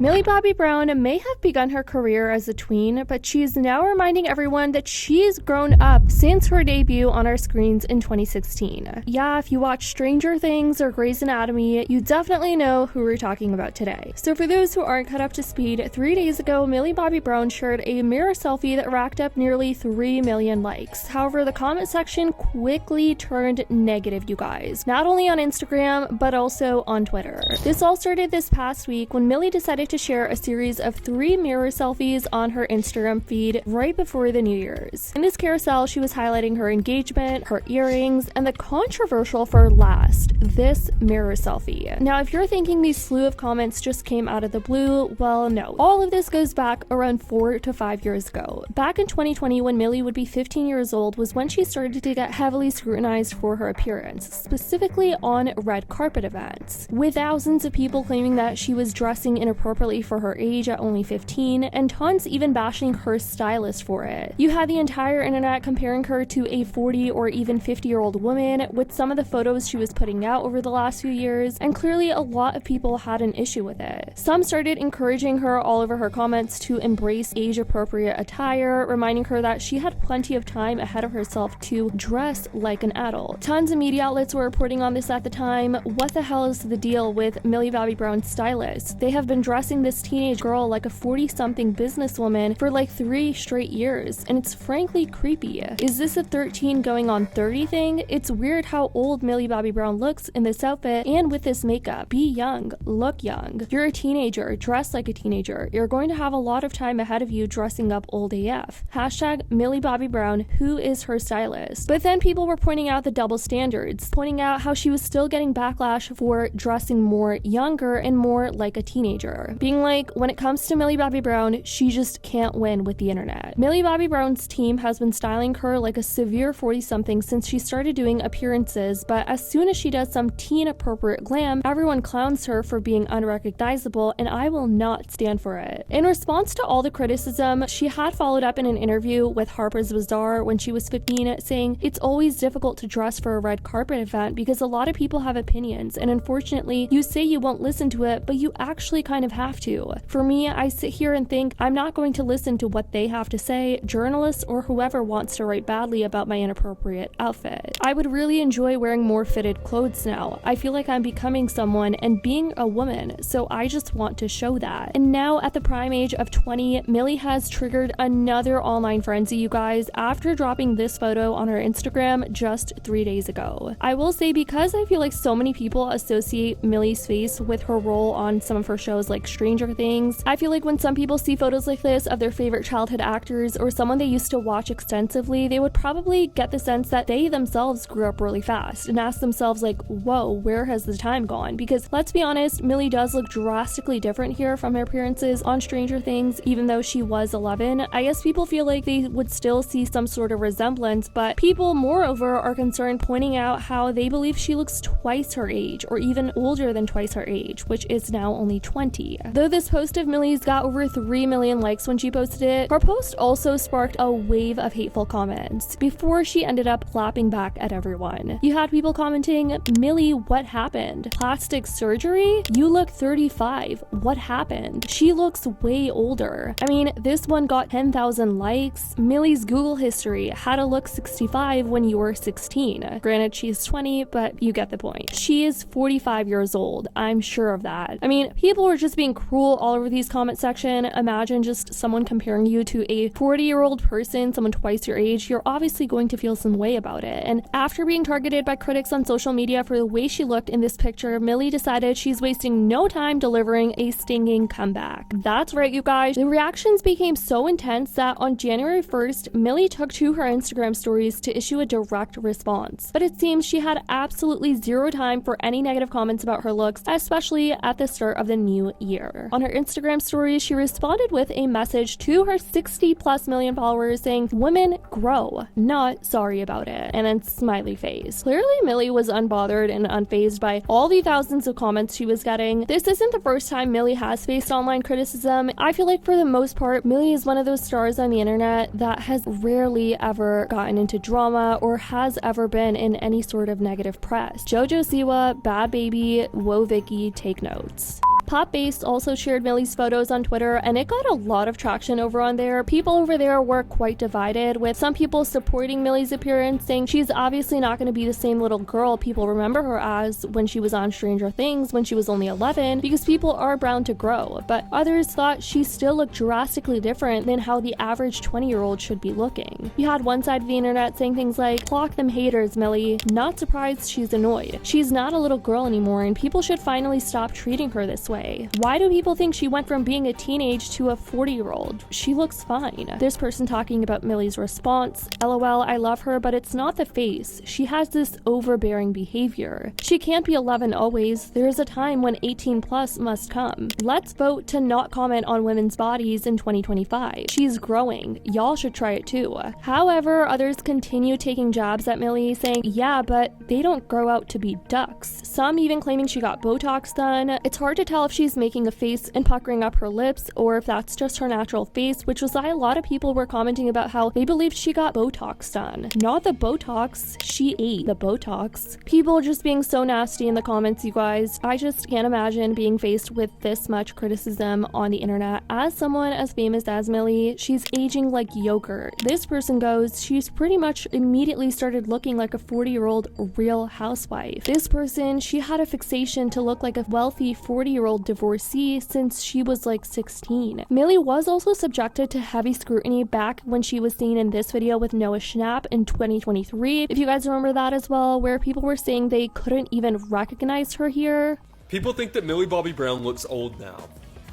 Millie Bobby Brown may have begun her career as a tween, but she's now reminding everyone that she's grown up since her debut on our screens in 2016. Yeah, if you watch Stranger Things or Grey's Anatomy, you definitely know who we're talking about today. So for those who aren't caught up to speed, 3 days ago, Millie Bobby Brown shared a mirror selfie that racked up nearly 3 million likes. However, the comment section quickly turned negative, you guys. Not only on Instagram, but also on Twitter. This all started this past week when Millie decided to share a series of 3 mirror selfies on her Instagram feed right before the New Year's. In this carousel, she was highlighting her engagement, her earrings, and the controversial for last, this mirror selfie. Now, if you're thinking these slew of comments just came out of the blue, well, no. All of this goes back around 4 to 5 years ago. Back in 2020, when Millie would be 15 years old, was when she started to get heavily scrutinized for her appearance, specifically on red carpet events, with thousands of people claiming that she was dressing inappropriately for her age at only 15, and tons even bashing her stylist for it. You had the entire internet comparing her to a 40 or even 50-year-old woman with some of the photos she was putting out over the last few years, and clearly a lot of people had an issue with it. Some started encouraging her all over her comments to embrace age-appropriate attire, reminding her that she had plenty of time ahead of herself to dress like an adult. Tons of media outlets were reporting on this at the time. What the hell is the deal with Millie Bobby Brown's stylist? They have been dressing this teenage girl like a 40-something businesswoman for like 3 straight years, and it's frankly creepy. Is this a 13 going on 30 thing? It's weird how old Millie Bobby Brown looks in this outfit and with this makeup. Be young, look young. You're a teenager, dress like a teenager. You're going to have a lot of time ahead of you dressing up old AF. Hashtag Millie Bobby Brown, who is her stylist? But then people were pointing out the double standards, pointing out how she was still getting backlash for dressing more younger and more like a teenager. Being like, when it comes to Millie Bobby Brown, she just can't win with the internet. Millie Bobby Brown's team has been styling her like a severe 40-something since she started doing appearances, but as soon as she does some teen-appropriate glam, everyone clowns her for being unrecognizable, and I will not stand for it. In response to all the criticism, she had followed up in an interview with Harper's Bazaar when she was 15, saying, "It's always difficult to dress for a red carpet event because a lot of people have opinions, and unfortunately, you say you won't listen to it, but you actually kind of have to. For me, I sit here and think I'm not going to listen to what they have to say, journalists or whoever wants to write badly about my inappropriate outfit. I would really enjoy wearing more fitted clothes now. I feel like I'm becoming someone and being a woman, so I just want to show that." And now at the prime age of 20, Millie has triggered another online frenzy, you guys, after dropping this photo on her Instagram just 3 days ago. I will say, because I feel like so many people associate Millie's face with her role on some of her shows like Stranger Things, I feel like when some people see photos like this of their favorite childhood actors or someone they used to watch extensively, they would probably get the sense that they themselves grew up really fast and ask themselves like, whoa, where has the time gone? Because let's be honest, Millie does look drastically different here from her appearances on Stranger Things, even though she was 11. I guess people feel like they would still see some sort of resemblance, but people moreover are concerned, pointing out how they believe she looks twice her age or even older than twice her age, which is now only 20. Though this post of Millie's got over 3 million likes when she posted it, her post also sparked a wave of hateful comments before she ended up clapping back at everyone. You had people commenting, "Millie, what happened? Plastic surgery? You look 35. What happened? She looks way older." I mean, this one got 10,000 likes. Millie's Google history: how to look 65 when you were 16. Granted, she's 20, but you get the point. She is 45 years old. I'm sure of that. I mean, people were just being cruel all over these comment section. Imagine just someone comparing you to a 40-year-old person, someone twice your age. You're obviously going to feel some way about it. And after being targeted by critics on social media for the way she looked in this picture, Millie decided she's wasting no time delivering a stinging comeback. That's right, you guys. The reactions became so intense that on January 1st, Millie took to her Instagram stories to issue a direct response. But it seems she had absolutely zero time for any negative comments about her looks, especially at the start of the new year. On her Instagram stories, she responded with a message to her 60+ million followers saying, "Women grow, not sorry about it," and then smiley face. Clearly, Millie was unbothered and unfazed by all the thousands of comments she was getting. This isn't the first time Millie has faced online criticism. I feel like for the most part, Millie is one of those stars on the internet that has rarely ever gotten into drama or has ever been in any sort of negative press. JoJo Siwa, Bad Baby, Whoa Vicky, take notes. Pop Base also shared Millie's photos on Twitter, and it got a lot of traction over on there. People over there were quite divided, with some people supporting Millie's appearance, saying she's obviously not going to be the same little girl people remember her as when she was on Stranger Things when she was only 11, because people are bound to grow. But others thought she still looked drastically different than how the average 20-year-old should be looking. You had one side of the internet saying things like, "Clock them haters, Millie. Not surprised she's annoyed. She's not a little girl anymore, and people should finally stop treating her this way. Why do people think she went from being a teenage to a 40-year-old? She looks fine." This person talking about Millie's response, "LOL, I love her, but it's not the face. She has this overbearing behavior. She can't be 11 always. There is a time when 18 plus must come. Let's vote to not comment on women's bodies in 2025. She's growing. Y'all should try it too." However, others continue taking jabs at Millie, saying, "Yeah, but they don't grow out to be ducks." Some even claiming she got Botox done. It's hard to tell if she's making a face and puckering up her lips, or if that's just her natural face, which was why a lot of people were commenting about how they believed she got Botox done. Not the Botox, she ate the Botox. People just being so nasty in the comments, you guys. I just can't imagine being faced with this much criticism on the internet. As someone as famous as Millie, she's aging like yogurt. This person goes, "She's pretty much immediately started looking like a 40-year-old real housewife." This person, she had a fixation to look like a wealthy 40-year-old divorcee since she was like 16. Millie was also subjected to heavy scrutiny back when she was seen in this video with Noah Schnapp in 2023. If you guys remember that as well, where people were saying they couldn't even recognize her here. People think that Millie Bobby Brown looks old now.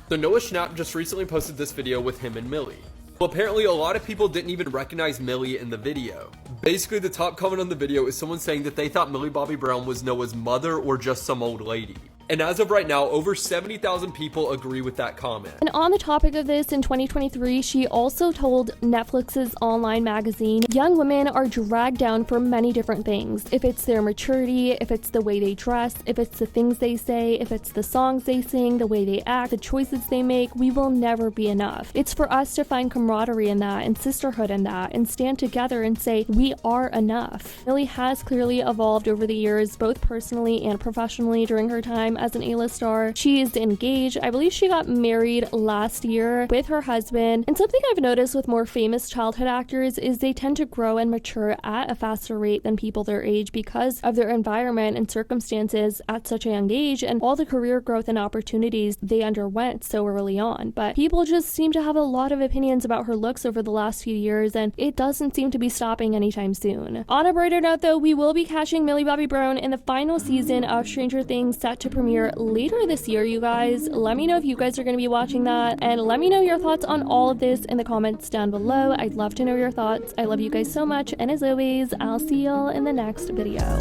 So Noah Schnapp just recently posted this video with him and Millie. Well, apparently a lot of people didn't even recognize Millie in the video. Basically, the top comment on the video is someone saying that they thought Millie Bobby Brown was Noah's mother or just some old lady. And as of right now, over 70,000 people agree with that comment. And on the topic of this, in 2023, she also told Netflix's online magazine, young women are dragged down for many different things. If it's their maturity, if it's the way they dress, if it's the things they say, if it's the songs they sing, the way they act, the choices they make, we will never be enough. It's for us to find camaraderie in that and sisterhood in that and stand together and say, we are enough. Millie has clearly evolved over the years, both personally and professionally during her time as an A-list star. She is engaged. I believe she got married last year with her husband. And something I've noticed with more famous childhood actors is they tend to grow and mature at a faster rate than people their age because of their environment and circumstances at such a young age and all the career growth and opportunities they underwent so early on. But people just seem to have a lot of opinions about her looks over the last few years, and it doesn't seem to be stopping anytime soon. On a brighter note though, we will be catching Millie Bobby Brown in the final season of Stranger Things, set to premiere later this year, you guys. Let me know if you guys are going to be watching that, and let me know your thoughts on all of this in the comments down below. I'd love to know your thoughts. I love you guys so much, and as always, I'll see y'all in the next video.